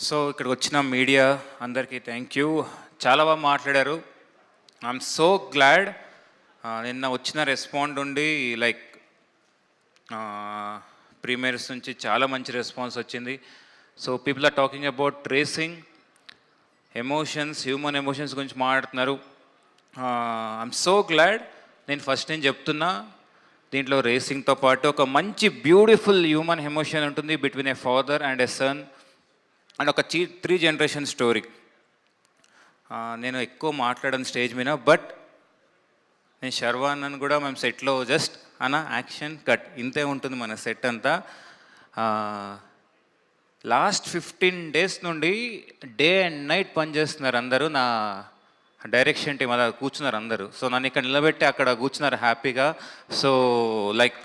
So ఇక్కడికి వచ్చిన media అందరికీ థ్యాంక్ యూ. చాలా బాగా మాట్లాడారు. I'm so glad. నిన్న వచ్చిన రెస్పాండ్ ఉండి లైక్ ప్రీమియర్స్ నుంచి చాలా మంచి రెస్పాన్స్ వచ్చింది. So people are talking about racing emotions, human emotions గురించి మాట్లాడుతున్నారు. I'm so glad. నేను ఫస్ట్ నేను చెప్తున్నా, దీంట్లో రేసింగ్తో పాటు ఒక మంచి బ్యూటిఫుల్ హ్యూమన్ ఎమోషన్ ఉంటుంది between a father and a son and ఒక 3 జనరేషన్ స్టోరీ. నేను ఎక్కువ మాట్లాడను స్టేజ్ మీద, బట్ నేను శర్వానని కూడా మేము సెట్లో జస్ట్ యాక్షన్ కట్ ఇంతే ఉంటుంది మన సెట్ అంతా. లాస్ట్ 15 డేస్ నుండి డే అండ్ నైట్ పనిచేస్తున్నారు అందరూ. నా డైరెక్షన్ టీం అలా కూర్చున్నారు అందరూ. సో నన్ను ఇక్కడ నిలబెట్టి అక్కడ కూర్చున్నారు హ్యాపీగా. So like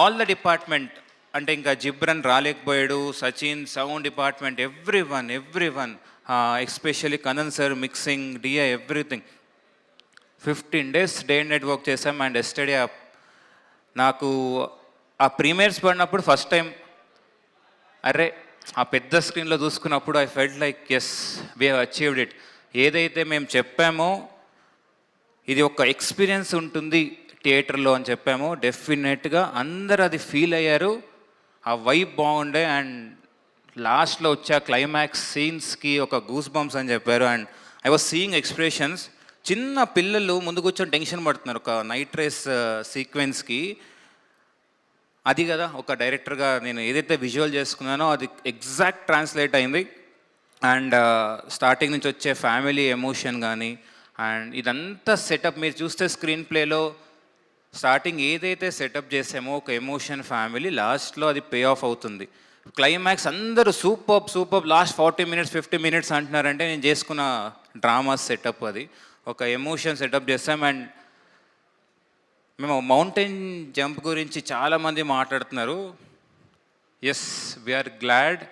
all the department, అంటే ఇంకా జిబ్రన్ రాలేకపోయాడు, Sachin sound department, every one especially Kanan sir mixing, DI, everything. 15 days day and night work చేసాం. అండ్ ఎస్టర్డే నాకు ఆ ప్రీమియర్స్ పడినప్పుడు ఫస్ట్ టైం అరే ఆ పెద్ద స్క్రీన్లో చూసుకున్నప్పుడు I felt like as we have achieved it. ఏదైతే మేము చెప్పామో ఇది ఒక ఎక్స్పీరియన్స్ ఉంటుంది థియేటర్లో అని చెప్పామో డెఫినెట్గా అందరు అది ఫీల్ అయ్యారు. ఆ వైబ్ బాగుండే. అండ్ లాస్ట్లో వచ్చే క్లైమాక్స్ సీన్స్కి ఒక గూస్ బంప్స్ అని చెప్పారు. And I was seeing expressions. చిన్న పిల్లలు ముందు కూర్చొని టెన్షన్ పడుతున్నారు ఒక నైట్ రేస్ సీక్వెన్స్కి. అది కదా ఒక డైరెక్టర్గా నేను ఏదైతే విజువల్ చేసుకున్నానో అది ఎగ్జాక్ట్ ట్రాన్స్లేట్ అయింది. అండ్ స్టార్టింగ్ నుంచి వచ్చే ఫ్యామిలీ ఎమోషన్ కానీ అండ్ ఇదంతా సెటప్ మీరు చూస్తే స్క్రీన్ ప్లేలో స్టార్టింగ్ ఏదైతే సెటప్ చేసామో ఒక ఎమోషన్ ఫ్యామిలీ, లాస్ట్లో అది పే ఆఫ్ అవుతుంది. క్లైమాక్స్ అందరూ సూపర్ లాస్ట్ 40 మినిట్స్ 50 మినిట్స్ అంటున్నారంటే నేను చేసుకున్న డ్రామా సెటప్ అది ఒక ఎమోషన్ సెటప్ చేస్తాం. అండ్ మేము మౌంటైన్ జంప్ గురించి చాలామంది మాట్లాడుతున్నారు. Yes we are glad.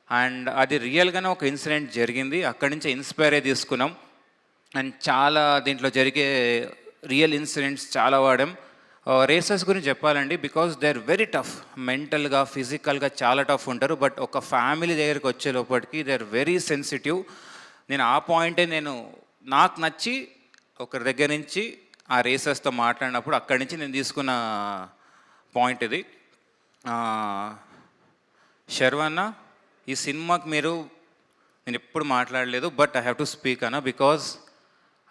అండ్ అది రియల్గానే ఒక ఇన్సిడెంట్ జరిగింది, అక్కడి నుంచి ఇన్స్పైర్ అయ్యి తీసుకున్నాం. అండ్ చాలా దీంట్లో జరిగే రియల్ ఇన్సిడెంట్స్ చాలా వాడాం. రేసర్స్ గురించి చెప్పాలండి, because they are very tough, మెంటల్గా ఫిజికల్గా చాలా టఫ్ ఉంటారు. బట్ ఒక ఫ్యామిలీ దగ్గరికి వచ్చే లోపలికి దే ఆర్ వెరీ సెన్సిటివ్. నేను ఆ పాయింటే నాకు నచ్చి ఒకరి దగ్గర నుంచి ఆ రేసర్స్తో మాట్లాడినప్పుడు అక్కడి నుంచి నేను తీసుకున్న పాయింట్ ఇది. శర్వన్న, ఈ సినిమాకి నేను ఎప్పుడు మాట్లాడలేదు, but I have to speak అన్న, బికాజ్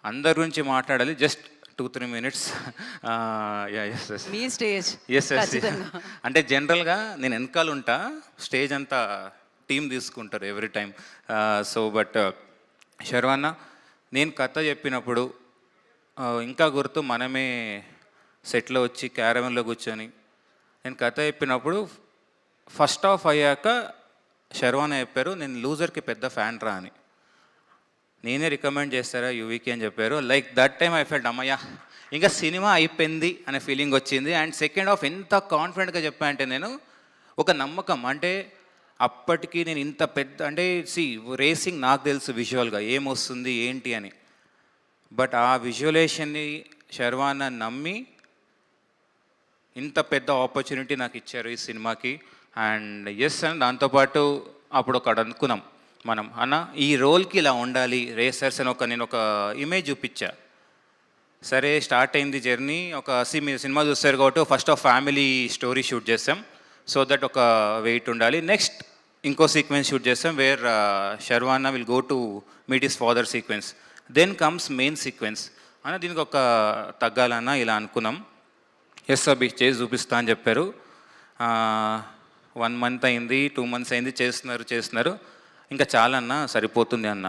అందరి గురించి మాట్లాడాలి. Just 2-3 minutes. ఎస్ అంటే జనరల్గా నేను వెనకాల ఉంటా, స్టేజ్ అంతా టీం తీసుకుంటారు ఎవ్రీ టైం. సో బట్ శర్వన్న, నేను కథ చెప్పినప్పుడు ఇంకా గుర్తు, మనమే సెట్లో వచ్చి క్యారవెన్లో కూర్చొని నేను కథ చెప్పినప్పుడు ఫస్ట్ హాఫ్ అయ్యాక శర్వాన చెప్పారు, నేను లూజర్కి పెద్ద ఫ్యాన్ రా అని. నేనే రికమెండ్ చేస్తారా యూవీకి అని చెప్పారు. Like that time I felt అమ్మయ్యా ఇంకా సినిమా అయిపోయింది అనే ఫీలింగ్ వచ్చింది. అండ్ సెకండ్ హాఫ్ ఎంత కాన్ఫిడెంట్గా చెప్పా అంటే నేను ఒక నమ్మకం, అంటే అప్పటికి నేను ఇంత పెద్ద అంటే రేసింగ్ నాకు తెలుసు విజువల్గా ఏమొస్తుంది ఏంటి అని, బట్ ఆ విజువలేషన్ని శర్వాన నమ్మి ఇంత పెద్ద ఆపర్చునిటీ నాకు ఇచ్చారు ఈ సినిమాకి. అండ్ ఎస్ అని దాంతోపాటు అప్పుడు ఒకటి అనుకున్నాం మనం, అన్న ఈ రోల్కి ఇలా ఉండాలి రేసర్స్ అని నేను ఒక ఇమేజ్ చూపించా. సరే స్టార్ట్ అయింది జర్నీ. మీరు సినిమా చూస్తారు కాబట్టి first of family story shoot చేస్తాం, సో దట్ ఒక వెయిట్ ఉండాలి. నెక్స్ట్ ఇంకో సీక్వెన్స్ షూట్ చేస్తాం where Sharvana will go to meet his father sequence. Then comes main sequence అన్న, దీనికి ఒక తగ్గాలన్నా ఇలా అనుకున్నాం. ఎస్ అభి చేసి చూపిస్తా అని చెప్పారు. 1 మంత్ అయింది, 2 మంత్స్ అయింది, చేస్తున్నారు. ఇంకా చాలన్నా సరిపోతుంది అన్న.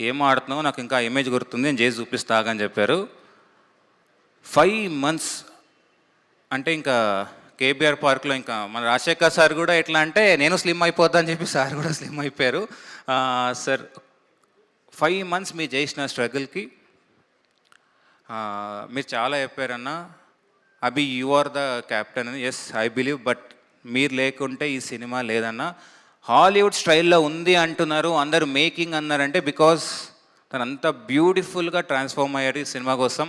ఏం ఆడుతున్నావు, నాకు ఇంకా ఇమేజ్ గుర్తుంది, నేను చేసి చూపిస్తాగా అని చెప్పారు. 5 మంత్స్ అంటే ఇంకా కేబీఆర్ పార్క్లో ఇంకా మన రాజశేఖర్ సార్ కూడా ఎట్లా అంటే నేను స్లిమ్ అయిపోతా అని చెప్పి సార్ కూడా స్లిమ్ అయిపోయారు. సార్ 5 మంత్స్ మీరు చేసిన స్ట్రగుల్కి మీరు చాలా చెప్పారన్న. అభి యు ఆర్ ద క్యాప్టెన్ అని. ఎస్ ఐ బిలీవ్, బట్ మీరు లేకుంటే ఈ సినిమా లేదన్న. హాలీవుడ్ స్టైల్లో ఉంది అంటున్నారు అందరు, మేకింగ్ అన్నారంటే బికాజ్ తను అంత బ్యూటిఫుల్గా ట్రాన్స్ఫార్మ్ అయ్యారు ఈ సినిమా కోసం.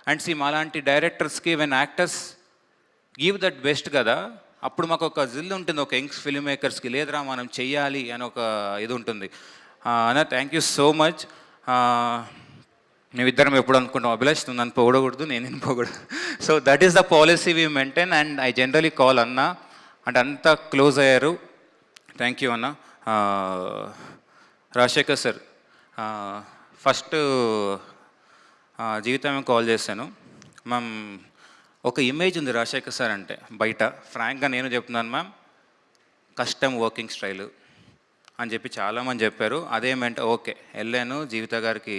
అండ్ మాలాంటి డైరెక్టర్స్కి when actors give that best కదా, అప్పుడు మాకు ఒక జిల్ ఉంటుంది, ఒక యంగ్స్ ఫిల్మ్ మేకర్స్కి, లేదురా మనం చెయ్యాలి అని ఒక ఇది ఉంటుంది. అన్న థ్యాంక్ యూ సో మచ్. మేమిద్దరం ఎప్పుడు అనుకుంటాం, అభిలాష్ నువ్వు నన్ను పొగడకూడదు, నేను పొగడదు. So that is the policy we maintain and I generally call అన్న. అంటే అంతా క్లోజ్ అయ్యారు. థ్యాంక్ యూ అన్న. రాజశేఖర్ సార్, ఫస్ట్ జీవితమే కాల్ చేశాను. మ్యామ్ ఒక ఇమేజ్ ఉంది రాజశేఖర్ సార్ అంటే బయట, ఫ్రాంక్గా నేను చెప్తున్నాను మ్యామ్, కష్టం వర్కింగ్ స్టైలు అని చెప్పి చాలామంది చెప్పారు. అదేమంటే ఓకే వెళ్ళాను, జీవిత గారికి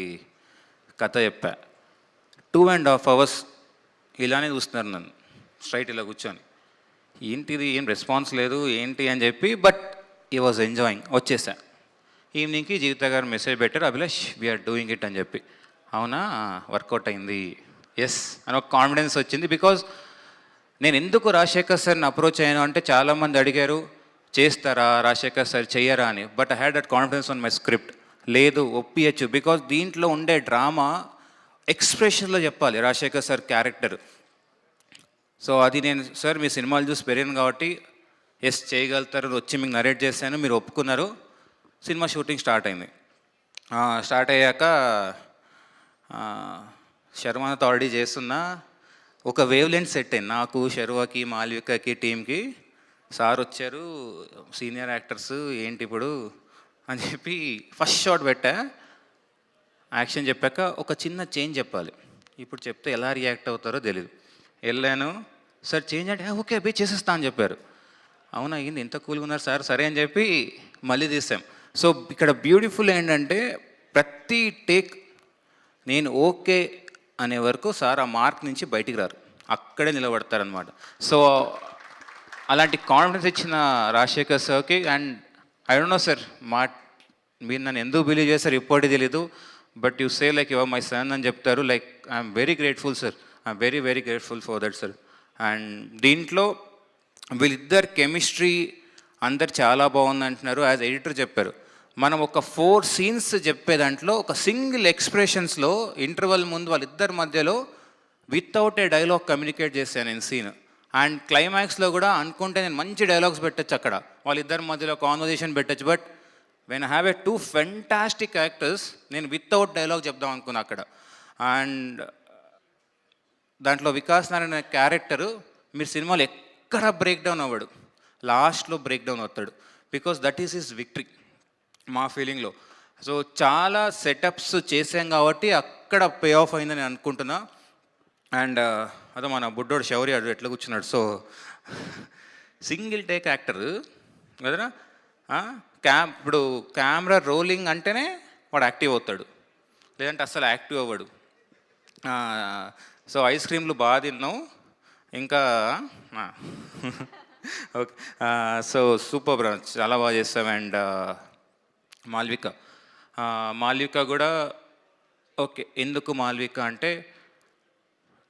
కథ చెప్పా. 2.5 hours ఇలానే చూస్తున్నారు నన్ను, స్ట్రైట్ ఇలా కూర్చొని, ఏంటిది ఏం రెస్పాన్స్ లేదు ఏంటి అని చెప్పి, బట్ ఈ వాజ్ ఎంజాయింగ్. వచ్చేసా. ఈవినింగ్కి జీవిత గారు మెసేజ్ పెట్టారు, అభిలాష్ వీఆర్ డూయింగ్ ఇట్ అని చెప్పి. అవునా, వర్కౌట్ అయింది, ఎస్ అని ఒక కాన్ఫిడెన్స్ వచ్చింది. బికాజ్ నేను ఎందుకు రాజశేఖర్ సార్ని అప్రోచ్ అయ్యాను అంటే, చాలామంది అడిగారు చేస్తారా రాజశేఖర్ సార్ చెయ్యరా అని, but I had that confidence on my script. లేదు ఒప్పియచ్చు, బికాజ్ దీంట్లో ఉండే డ్రామా ఎక్స్ప్రెషన్లో చెప్పాలి రాజశేఖర్ సార్ క్యారెక్టర్. సో అది నేను సార్ మీ సినిమాలు చూసి పెరిగాను కాబట్టి ఎస్ చేయగలుగుతారు వచ్చి మీకు నరేట్ చేశాను, మీరు ఒప్పుకున్నారు. సినిమా షూటింగ్ స్టార్ట్ అయింది. స్టార్ట్ అయ్యాక శర్వాతో ఆల్రెడీ చేస్తున్నా, ఒక వేవ్ లెంత్ సెట్ అయింది నాకు, శర్వాకి, మాల్వికకి, టీంకి. సార్ వచ్చారు, సీనియర్ యాక్టర్స్ ఏంటి ఇప్పుడు అని చెప్పి ఫస్ట్ షాట్ పెట్టా. యాక్షన్ చెప్పాక ఒక చిన్న చేంజ్ చెప్పాలి, ఇప్పుడు చెప్తే ఎలా రియాక్ట్ అవుతారో తెలీదు. వెళ్ళాను, సార్ చేంజ్ అంటే ఓకే అబ్బే చేసేస్తా అని చెప్పారు. అవునా అయింది, ఎంత కూల్గా ఉన్నారు సార్, సరే అని చెప్పి మళ్ళీ తీసాం. సో ఇక్కడ బ్యూటిఫుల్ ఏంటంటే ప్రతి టేక్ నేను ఓకే అనే వరకు సార్ ఆ మార్క్ నుంచి బయటికి రారు, అక్కడే నిలబడతారనమాట. సో అలాంటి కాన్ఫిడెన్స్ ఇచ్చిన రాజశేఖర్ సార్కి, and I don't no sir, మీరు నన్ను ఎందుకు బిలీవ్ చేస్తారు ఇప్పటికీ తెలీదు, but you say like your my son అని చెప్తారు. Like I'm very grateful sir, I'm very very grateful for that sir. And దీంట్లో వీళ్ళిద్దరు కెమిస్ట్రీ అందరు చాలా బాగుంది అంటున్నారు. యాజ్ ఎడిటర్ చెప్పారు, మనం ఒక 4 scenes చెప్పే దాంట్లో ఒక సింగిల్ ఎక్స్ప్రెషన్స్లో ఇంటర్వల్ ముందు వాళ్ళిద్దరి మధ్యలో వితౌట్ ఏ డైలాగ్ కమ్యూనికేట్ చేశాను నేను సీన్. అండ్ క్లైమాక్స్లో కూడా అనుకుంటే నేను మంచి డైలాగ్స్ పెట్టచ్చు, అక్కడ వాళ్ళిద్దరి మధ్యలో కాన్వర్జేషన్ పెట్టచ్చు. But when I have a 2 fantastic actors, నేను వితౌట్ డైలాగ్ చెప్దాం అనుకున్నా అక్కడ. అండ్ దాంట్లో వికాస్ నారాయణ క్యారెక్టరు మీరు సినిమాలో ఎక్కడ బ్రేక్ డౌన్ అవ్వడు, లాస్ట్లో బ్రేక్ డౌన్ అవుతాడు. Because that is his victory మా ఫీలింగ్లో. సో చాలా సెటప్స్ చేసాం కాబట్టి అక్కడ పే ఆఫ్ అయిందని నేను అనుకుంటున్నా. అండ్ అదో మన బుడ్డోడు శౌర్య ఎట్లా కూర్చున్నాడు. సో సింగిల్ టేక్ యాక్టర్ కదనా, ఇప్పుడు కెమెరా రోలింగ్ అంటేనే వాడు యాక్టివ్ అవుతాడు, లేదంటే అస్సలు యాక్టివ్ అవ్వడు. సో ఐస్ క్రీమ్లు బాగా తిన్నావు ఇంకా. ఓకే, సో సూపర్ బ్రో, చాలా బాగా చేస్తాం. అండ్ మాల్విక కూడా ఓకే. ఎందుకు మాల్విక అంటే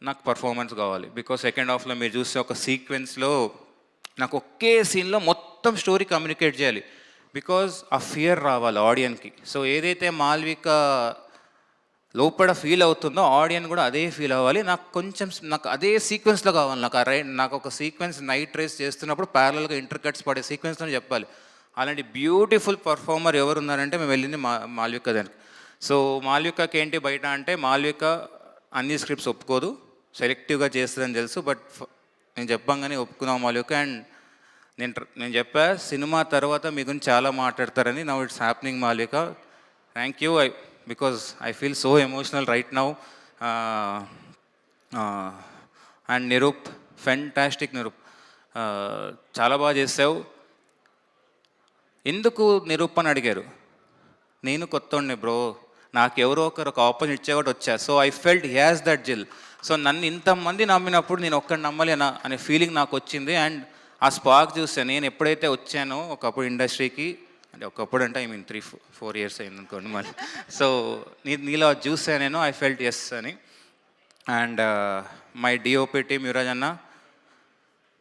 నాకు పర్ఫార్మెన్స్ కావాలి. బికాస్ సెకండ్ హాఫ్లో మీరు చూస్తే ఒక సీక్వెన్స్లో నాకు ఒకే సీన్లో మొత్తం స్టోరీ కమ్యూనికేట్ చేయాలి. బికాజ్ ఆ ఫియర్ రావాలి ఆడియన్కి. సో ఏదైతే మాల్విక లోపల ఫీల్ అవుతుందో ఆడియన్ కూడా అదే ఫీల్ అవ్వాలి. నాకు అదే సీక్వెన్స్లో కావాలి. నాకు ఒక సీక్వెన్స్ నైట్ రేస్ చేస్తున్నప్పుడు ప్యారలల్గా ఇంటర్ కట్స్ పడే సీక్వెన్స్లో చెప్పాలి. అలాంటి బ్యూటిఫుల్ పర్ఫార్మర్ ఎవరు ఉన్నారంటే మేము వెళ్ళింది మాల్విక దానికి. సో మాల్వికకి ఏంటి బయట అంటే, మాల్విక అన్ని స్క్రిప్ట్స్ ఒప్పుకోదు, సెలెక్టివ్గా చేస్తుందని తెలుసు. బట్ నేను చెప్పంగానే ఒప్పుకున్నాం మాల్విక. అండ్ నేను చెప్పా సినిమా తర్వాత మీ గురించి చాలా మాట్లాడతారని. Now it's happening Malvika. Thank you. Because I feel so emotional right now. And Niroop, fantastic Niroop, చాలా బాగా చేసావు. ఎందుకు నిరూప్ అని అడిగారు. నేను కొత్తోడిని బ్రో, నాకు ఎవరో ఒకరు ఒక ఆపర్చునిటీ ఇచ్చే కూడా వచ్చా. So I felt he has that జిల్. సో నన్ను ఇంతమంది నమ్మినప్పుడు నేను ఒక్కడిని నమ్మలేనా అనే ఫీలింగ్ నాకు వచ్చింది. అండ్ ఆ స్పార్క్ చూసాను. నేను ఎప్పుడైతే వచ్చానో ఒకప్పుడు ఇండస్ట్రీకి, అంటే ఒకప్పుడు అంటే ఐ మీన్ 3-4 years అయింది అనుకోండి మళ్ళీ. సో నీలో చూసాను నేను, ఐ ఫెల్ట్ ఎస్ అని. And my DOP team Yuvraj అన్న,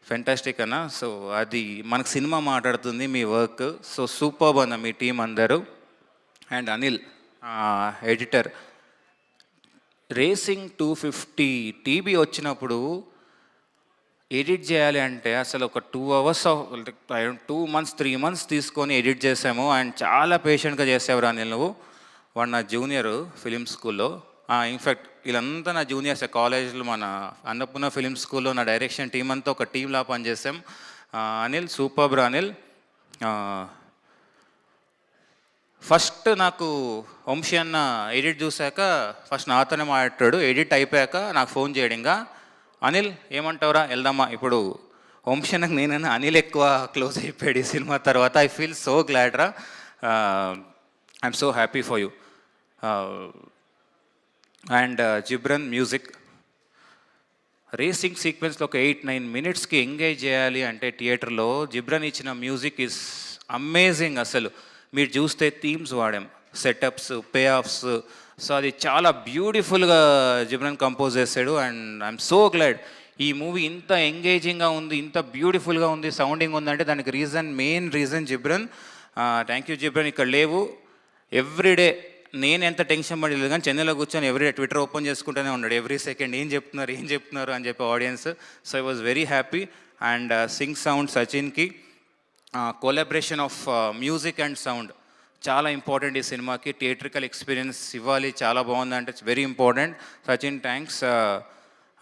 ఫెంటాస్టిక్ అన్న. సో అది మనకు సినిమా మాట్లాడుతుంది మీ వర్క్. సో సూపర్బ్ అన్న మీ టీం అందరూ. And Anil editor, racing 250 TB వచ్చినప్పుడు ఎడిట్ చేయాలి అంటే అసలు ఒక 2 అవర్స్ 2 మంత్స్ 3 మంత్స్ తీసుకొని ఎడిట్ చేసాము. అండ్ చాలా పేషెంట్గా చేసేవారు అనిల్ నువ్వు. వాడు నా జూనియర్ ఫిలిం స్కూల్లో. ఇన్ఫ్యాక్ట్ వీళ్ళంతా నా జూనియర్స్ కాలేజ్లో మన అన్నపూర్ణ ఫిలిం స్కూల్లో నా డైరెక్షన్ టీం అంతా ఒక టీంలా పనిచేసాం. Anil super bro Anil. First నాకు వంశీ అన్న ఎడిట్ చూశాక ఫస్ట్ నాతోనే మాట్లాడాడు. ఎడిట్ అయిపోయాక నాకు ఫోన్ చేయడం, ఇంకా అనిల్ ఏమంటావురా వెళ్దామా. ఇప్పుడు వంశీ అన్నకు నేనన్నా అనిల్ ఎక్కువ క్లోజ్ అయిపోయాడు ఈ సినిమా తర్వాత. ఐ ఫీల్ సో గ్లాడ్ రా. I'm so happy for you. And Ghibran music racing సీక్వెన్స్లో ఒక 8-9 మినిట్స్కి ఎంగేజ్ చేయాలి అంటే థియేటర్లో జిబ్రన్ ఇచ్చిన మ్యూజిక్ ఈజ్ అమేజింగ్. అసలు మీరు చూస్తే థీమ్స్ వాడాం, సెటప్స్, పే ఆఫ్స్. సో అది చాలా బ్యూటిఫుల్గా జిబ్రన్ కంపోజ్ చేశాడు. అండ్ ఐఎమ్ సో గ్లాడ్ ఈ మూవీ ఇంత ఎంగేజింగ్గా ఉంది, ఇంత బ్యూటిఫుల్గా ఉంది, సౌండింగ్ ఉందంటే దానికి main reason Ghibran. Thank you Ghibran. ఇక్కడ లేవు ఎవ్రీడే నేను ఎంత టెన్షన్ పడలేదు కానీ చెన్నైలో కూర్చొని ఎవ్రీడే ట్విట్టర్ ఓపెన్ చేసుకుంటూనే ఉన్నాడు ఎవ్రీ సెకండ్. ఏం చెప్తున్నారు అని చెప్పి audience. So I was very happy. And sync sound సచిన్కి collaboration of music and sound చాలా ఇంపార్టెంట్ ఈ సినిమాకి. థియేట్రికల్ ఎక్స్పీరియన్స్ ఇవ్వాలి, చాలా బాగుందంటే it's very important. Sachin thanks.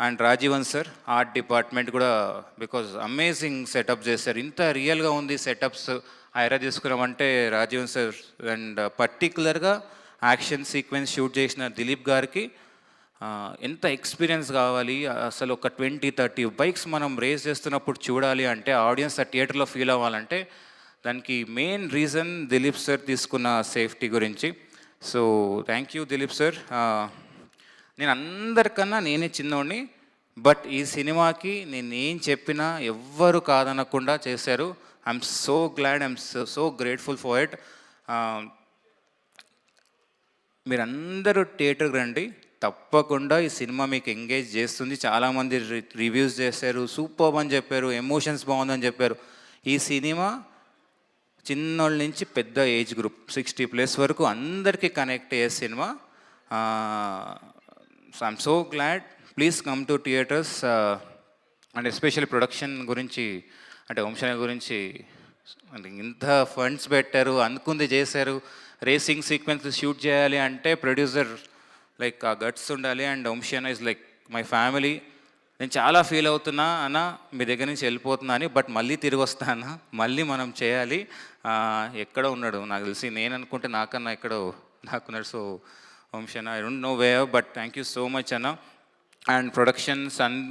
And Rajeevan sir art department కూడా బికాజ్ అమేజింగ్ సెటప్ చేశారు. ఇంత రియల్గా ఉంది సెటప్స్ ఐరా తీసుకున్నామంటే రాజీవన్ సార్. అండ్ పర్టికులర్గా యాక్షన్ సీక్వెన్స్ షూట్ చేసిన దిలీప్ గారికి ఎంత ఎక్స్పీరియన్స్ కావాలి. అసలు ఒక 20-30 బైక్స్ మనం రేస్ చేస్తున్నప్పుడు చూడాలి అంటే ఆడియన్స్ ఆ థియేటర్లో ఫీల్ అవ్వాలంటే దానికి మెయిన్ రీజన్ దిలీప్ సార్ తీసుకున్న సేఫ్టీ గురించి. So thank you Dilip sir. నేను అందరికన్నా నేనే చిన్నోడిని, బట్ ఈ సినిమాకి నేను ఏం చెప్పినా ఎవ్వరు కాదనకుండా చేశారు. I'm so glad, I'm so grateful for it. మీరందరూ థియేటర్కి రండి, తప్పకుండా ఈ సినిమా మీకు ఎంగేజ్ చేస్తుంది. చాలామంది రివ్యూస్ చేశారు, సూపర్ అని చెప్పారు, ఎమోషన్స్ బాగుందని చెప్పారు. ఈ సినిమా చిన్నోళ్ళ నుంచి పెద్ద ఏజ్ గ్రూప్ 60+ వరకు అందరికీ కనెక్ట్ అయ్యే cinema. So I'm so glad. Please come to theatres. And especially production గురించి అంటే వంశీ గురించి అంటే ఇంత ఫండ్స్ పెట్టారు, అనుకుంది చేశారు. రేసింగ్ సీక్వెన్స్ షూట్ చేయాలి అంటే ప్రొడ్యూసర్ లైక్ ఆ గట్స్ ఉండాలి. అండ్ వంశీ అన్న ఇస్ లైక్ మై ఫ్యామిలీ. నేను చాలా ఫీల్ అవుతున్నా అన్న మీ దగ్గర నుంచి వెళ్ళిపోతున్నా అని, బట్ మళ్ళీ తిరిగి వస్తాను, మళ్ళీ మనం చేయాలి. ఎక్కడో ఉన్నాడు నాకు తెలిసి, నేను అనుకుంటే నాకన్నా ఎక్కడో నాకున్నాడు. సో వంశీ అన్న I don't know way, but thank you so much అన్న. అండ్ ప్రొడక్షన్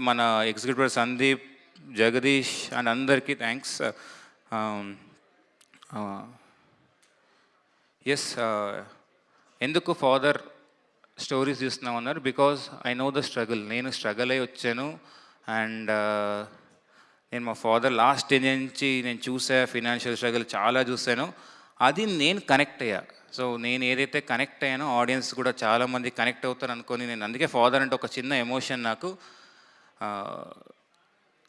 మన ఎగ్జిక్యూటివ్ సందీప్, జగదీష్ అండ్ అందరికీ థ్యాంక్స్. ఎస్, ఎందుకు ఫాదర్ స్టోరీస్ చూస్తున్నాం అన్నారు, because I know the struggle. నేను స్ట్రగుల్ అయి వచ్చాను. అండ్ నేను మా ఫాదర్ లాస్ట్ స్టేజ్ నుంచి నేను చూసా, ఫినాన్షియల్ స్ట్రగుల్ చాలా చూశాను. అది నేను కనెక్ట్ అయ్యా. సో నేను ఏదైతే కనెక్ట్ అయ్యానో ఆడియన్స్ కూడా చాలామంది కనెక్ట్ అవుతారు అనుకొని నేను అందుకే ఫాదర్ అంటే ఒక చిన్న ఎమోషన్ నాకు.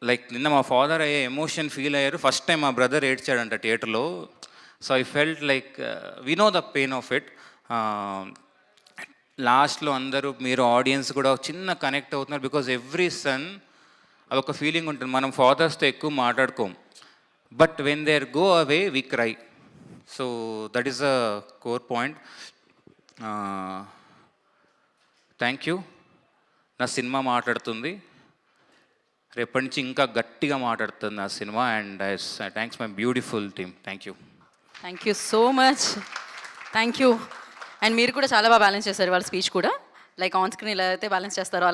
లైక్ నిన్న మా ఫాదర్ అయ్యే ఎమోషన్ ఫీల్ అయ్యారు. ఫస్ట్ టైం మా బ్రదర్ ఏడ్చాడంట థియేటర్లో. So I felt like we know the pain of it. లాస్ట్లో అందరూ మీరు ఆడియన్స్ కూడా చిన్న కనెక్ట్ అవుతున్నారు, బికాజ్ ఎవ్రీ సన్ అదొక ఫీలింగ్ ఉంటుంది. మనం ఫాదర్స్తో ఎక్కువ మాట్లాడుకోం, but when there go away we cry. So that is a core point. Thank you. నా సినిమా మాట్లాడుతుంది, రేపటి నుంచి ఇంకా గట్టిగా మాట్లాడుతుంది నా cinema. And thanks my beautiful team. Thank you. Thank you so much. Thank you. And మీరు కూడా చాలా బాగా బ్యాలెన్స్ చేశారు వాళ్ళ స్పీచ్ కూడా. లైక్ ఆన్ స్క్రీన్ ఎలా అయితే బ్యాలెన్స్ చేస్తారో